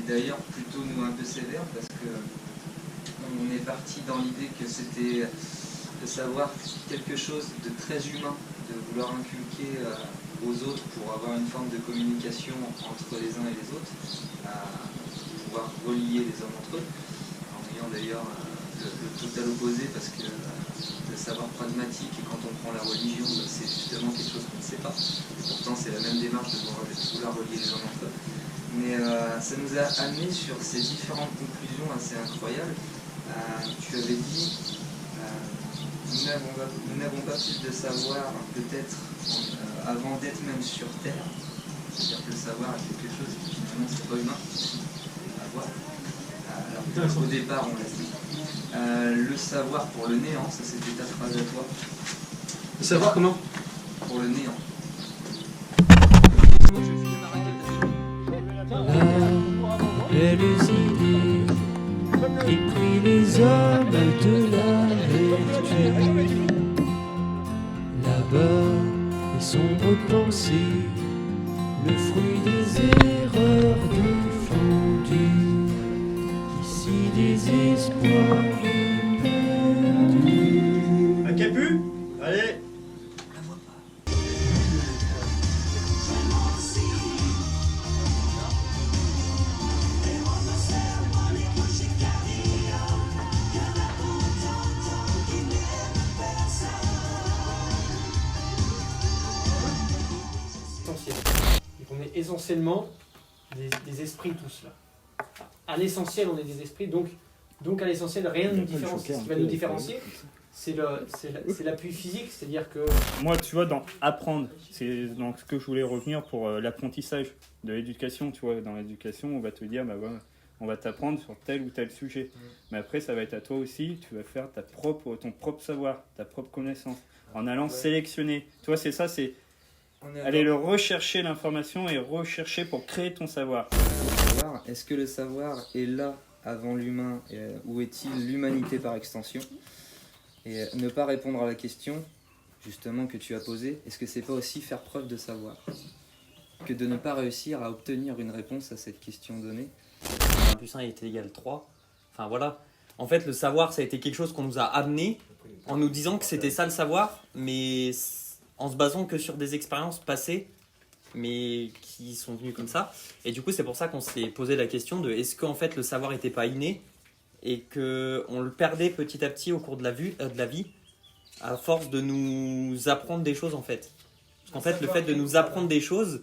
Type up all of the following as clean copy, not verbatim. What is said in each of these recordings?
d'ailleurs plutôt nous un peu sévère parce que on est parti dans l'idée que c'était de savoir quelque chose de très humain, de vouloir inculquer aux autres pour avoir une forme de communication entre les uns et les autres, pouvoir relier les hommes entre eux, en ayant d'ailleurs le total opposé parce que le savoir pragmatique, et quand on prend la religion, c'est justement quelque chose qu'on ne sait pas. Et pourtant, c'est la même démarche de vouloir relier les hommes entre eux. Mais ça nous a amené sur ces différentes conclusions assez incroyables. Tu avais dit, nous n'avons pas plus de savoir peut-être avant d'être même sur Terre. C'est-à-dire que le savoir est quelque chose qui finalement c'est pas humain à voir. Alors qu'au départ on l'a dit. Le savoir pour le néant, ça c'était ta phrase à toi. Le savoir comment? Pour le néant. Les idées qui prient les hommes de la vertu. Là-bas, les sombres pensées, le fruit des erreurs défendues. Ici, des espoirs perdus. Un capu? Allez! On est essentiellement des esprits tous là. À l'essentiel, on est des esprits, donc à l'essentiel, rien ne nous différencie. Ce qui va nous différencier, c'est l'appui physique, c'est-à-dire que... Moi, tu vois, dans apprendre, c'est dans ce que je voulais revenir pour l'apprentissage de l'éducation. Tu vois, dans l'éducation, on va te dire, bah voilà, on va t'apprendre sur tel ou tel sujet. Mais après, ça va être à toi aussi, tu vas faire ton propre savoir, ta propre connaissance, en allant sélectionner. Tu vois, c'est ça, c'est aller le rechercher l'information et rechercher pour créer ton savoir. Est-ce que le savoir est là avant l'humain ou est-il l'humanité par extension? Et ne pas répondre à la question justement que tu as posée, est-ce que c'est pas aussi faire preuve de savoir que de ne pas réussir à obtenir une réponse à cette question donnée? 1 plus 1 est égal à 3. Enfin voilà. En fait, le savoir, ça a été quelque chose qu'on nous a amené en nous disant que c'était ça le savoir, mais en se basant que sur des expériences passées, mais qui sont venues comme ça. Et du coup, c'est pour ça qu'on s'est posé la question de est-ce qu'en fait le savoir n'était pas inné et qu'on le perdait petit à petit au cours de la vie à force de nous apprendre des choses en fait. Parce qu'en fait, le fait de nous apprendre des choses,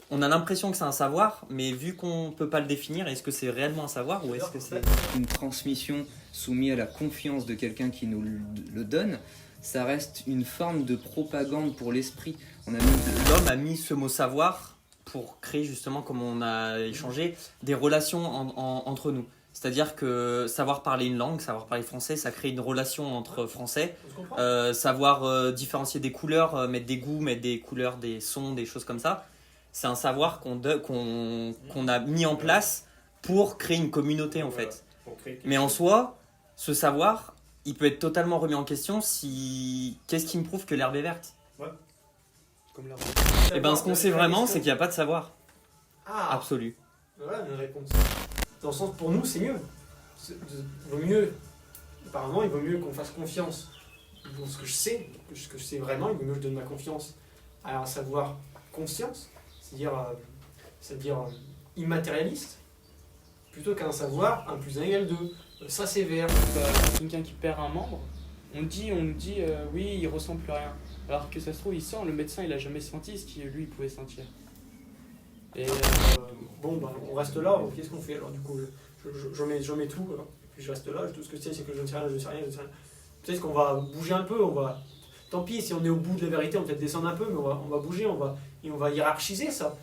on a l'impression que c'est un savoir, mais vu qu'on ne peut pas le définir, est-ce que c'est réellement un savoir ou est-ce que c'est une transmission soumise à la confiance de quelqu'un qui nous le donne? Ça reste une forme de propagande pour l'esprit. L'homme a mis ce mot savoir pour créer justement, comme on a échangé, des relations entre nous. C'est-à-dire que savoir parler une langue, savoir parler français, ça crée une relation entre français. Savoir différencier des couleurs, mettre des goûts, mettre des couleurs, des sons, des choses comme ça. C'est un savoir qu'on a mis en place pour créer une communauté en fait. Mais en soi, ce savoir, il peut être totalement remis en question si... Qu'est-ce qui me prouve que l'herbe est verte? Ouais. Comme l'herbe. Et ben ce qu'on sait vraiment, c'est qu'il n'y a pas de savoir absolu. Voilà une réponse. Dans le sens, pour nous, c'est mieux. Vaut mieux. Apparemment, il vaut mieux qu'on fasse confiance dans ce que je sais, ce que je sais vraiment. Il vaut mieux que je donne ma confiance à un savoir conscience, c'est-à-dire immatérialiste, plutôt qu'à un savoir 1 plus 1 égale 2. Ça, c'est vert. Quelqu'un qui perd un membre, on nous dit oui, il ressent plus rien. Alors que ça se trouve, il sent, le médecin, il a jamais senti ce qu'il lui pouvait sentir. Et bon, bah, on reste là, qu'est-ce qu'on fait alors du coup? Je mets tout, puis je reste là, tout ce que je sais, c'est que je ne sais rien, je ne sais rien. Peut-être qu'on va bouger un peu, tant pis, si on est au bout de la vérité, on va peut-être descendre un peu, mais on va bouger, on va hiérarchiser ça,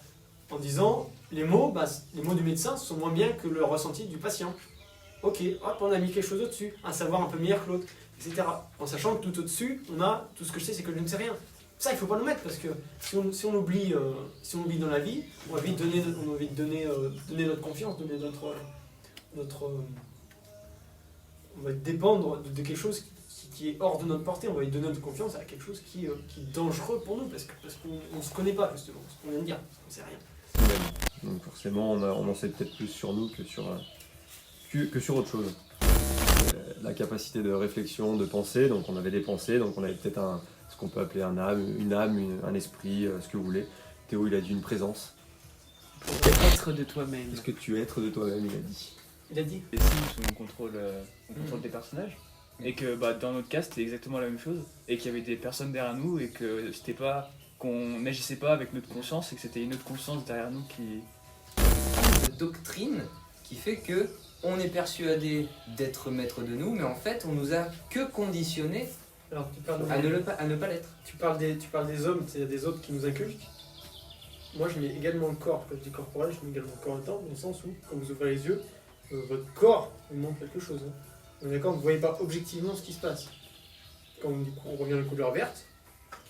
en disant, les mots du médecin sont moins bien que le ressenti du patient. Ok, hop, on a mis quelque chose au-dessus, un savoir un peu meilleur que l'autre, etc. En sachant que tout au-dessus, on a tout ce que je sais, c'est que je ne sais rien. Ça, il ne faut pas le mettre, parce que si on oublie dans la vie, on va vite donner notre confiance, donner on va dépendre de quelque chose qui est hors de notre portée, on va lui donner notre confiance à quelque chose qui est dangereux pour nous, parce qu'on ne se connaît pas, justement, ce qu'on vient de dire, on ne sait rien. nous-mêmes. Donc forcément, on en sait peut-être plus sur nous que sur autre chose. La capacité de réflexion, de pensée, donc on avait des pensées, donc on avait peut-être ce qu'on peut appeler une âme, un esprit, ce que vous voulez. Théo, il a dit une présence. Être de toi-même. Est-ce que tu es être de toi-même, il a dit. Il a dit. Les Sims, on contrôle des personnages. Et que dans notre cas, c'était exactement la même chose. Et qu'il y avait des personnes derrière nous et que c'était pas qu'on n'agissait pas avec notre conscience et que c'était une autre conscience derrière nous qui. De doctrine qui fait que on est persuadé d'être maître de nous, mais en fait, on nous a que conditionné Alors, tu parles à ne pas l'être. Tu parles des hommes, c'est-à-dire des autres qui nous inculquent. Moi, je mets également le corps. Quand je dis corporel, je mets également le corps dedans, dans le sens où, quand vous ouvrez les yeux, votre corps vous montre quelque chose. Hein. On est d'accord, vous ne voyez pas objectivement ce qui se passe. Quand on revient à la couleur verte,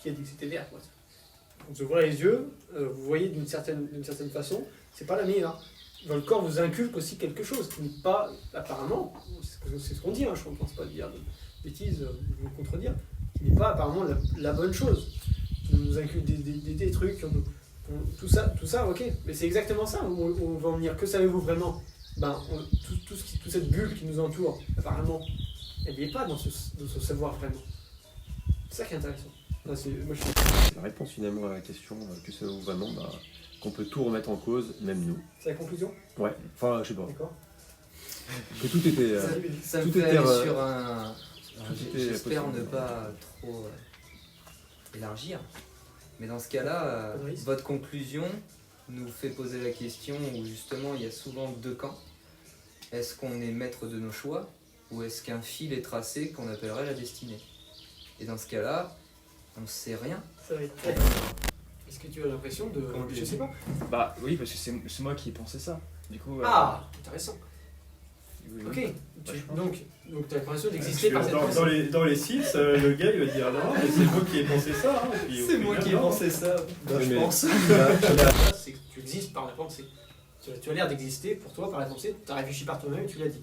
qui a dit que c'était vert, quoi. Vous ouvrez les yeux, vous voyez d'une certaine façon, c'est pas la meilleure. Votre corps vous inculque aussi quelque chose qui n'est pas, apparemment, c'est ce qu'on dit, hein, je ne pense pas dire de bêtises, vous contredire, qui n'est pas apparemment la bonne chose. Qui nous inculque des trucs, tout ça, ok, mais c'est exactement ça, on va en venir. Que savez-vous vraiment? Toute cette bulle qui nous entoure, apparemment, elle n'y est pas dans ce savoir vraiment. C'est ça qui est intéressant. La réponse finalement à la question que savez-vous vraiment, qu'on peut tout remettre en cause, même nous. C'est la conclusion? Ouais, enfin je sais pas. D'accord. Que tout était... Ça me tout fait était, aller sur un... était J'espère possible. ne pas trop élargir, mais dans ce cas-là, Fabrice votre conclusion nous fait poser la question où justement il y a souvent deux camps. Est-ce qu'on est maître de nos choix ou est-ce qu'un fil est tracé qu'on appellerait la destinée? Et dans ce cas-là, on ne sait rien. Ça va être... Est-ce que tu as l'impression de... Comment Je sais pas. Bah oui, parce que c'est moi qui ai pensé ça. Du coup. Ah, intéressant. Oui, Ok, oui. donc tu as l'impression d'exister par cette Dans pensée. les sites, le gars il va dire non, mais c'est moi qui ai pensé ça. Hein, et puis, au C'est moi final, qui ai non. pensé ça, je pense. C'est que tu existes par la pensée. Tu as l'air d'exister pour toi par la pensée, tu as réfléchi par toi-même et tu l'as dit.